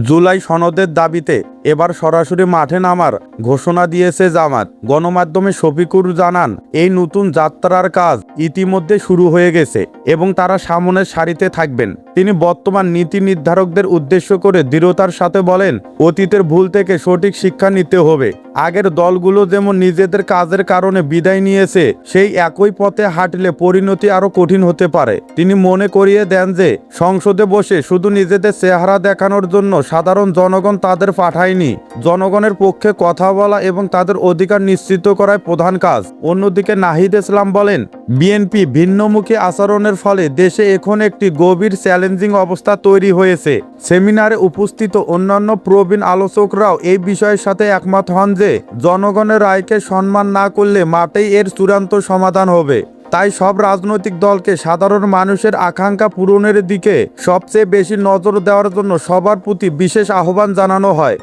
জুলাই সনদের দাবিতে এবার সরাসরি মাঠে নামার ঘোষণা দিয়েছে জামাত। গণমাধ্যমে শফিকুর জানান, এই নতুন যাত্রার কাজ ইতিমধ্যে শুরু হয়ে গেছে এবং তারা সামনের সারিতে থাকবেন। তিনি বর্তমান নীতি নির্ধারকদের উদ্দেশ্য করে দৃঢ়তার সাথে বলেন, অতীতের ভুল থেকে সঠিক শিক্ষা নিতে হবে। আগের দলগুলো যেমন নিজেদের কাজের কারণে বিদায় নিয়েছে, সেই একই পথে হাঁটলে পরিণতি আরো কঠিন হতে পারে। তিনি মনে করিয়ে দেন যে সংসদে বসে শুধু নিজেদের চেহারা দেখানোর জন্য সাধারণ জনগণ তাদের পাঠায়নি। জনগণের পক্ষে কথা বলা এবং তাদের অধিকার নিশ্চিত করাই প্রধান কাজ। অন্যদিকে নাহিদ ইসলাম বলেন, বিএনপি ভিন্নমুখী আচরণের ফলে দেশে এখন একটি গভীর চ্যালেঞ্জিং অবস্থা তৈরি হয়েছে। সেমিনারে উপস্থিত অন্যান্য প্রবীণ আলোচকরাও এই বিষয়ের সাথে একমত হন যে জনগণের রায়কে সম্মান না করলে মাঠেই এর চূড়ান্ত সমাধান হবে। তাই সব রাজনৈতিক দলকে সাধারণ মানুষের আকাঙ্ক্ষা পূরণের দিকে সবচেয়ে বেশি নজর দেওয়ার জন্য সবার প্রতি বিশেষ আহ্বান জানানো হয়।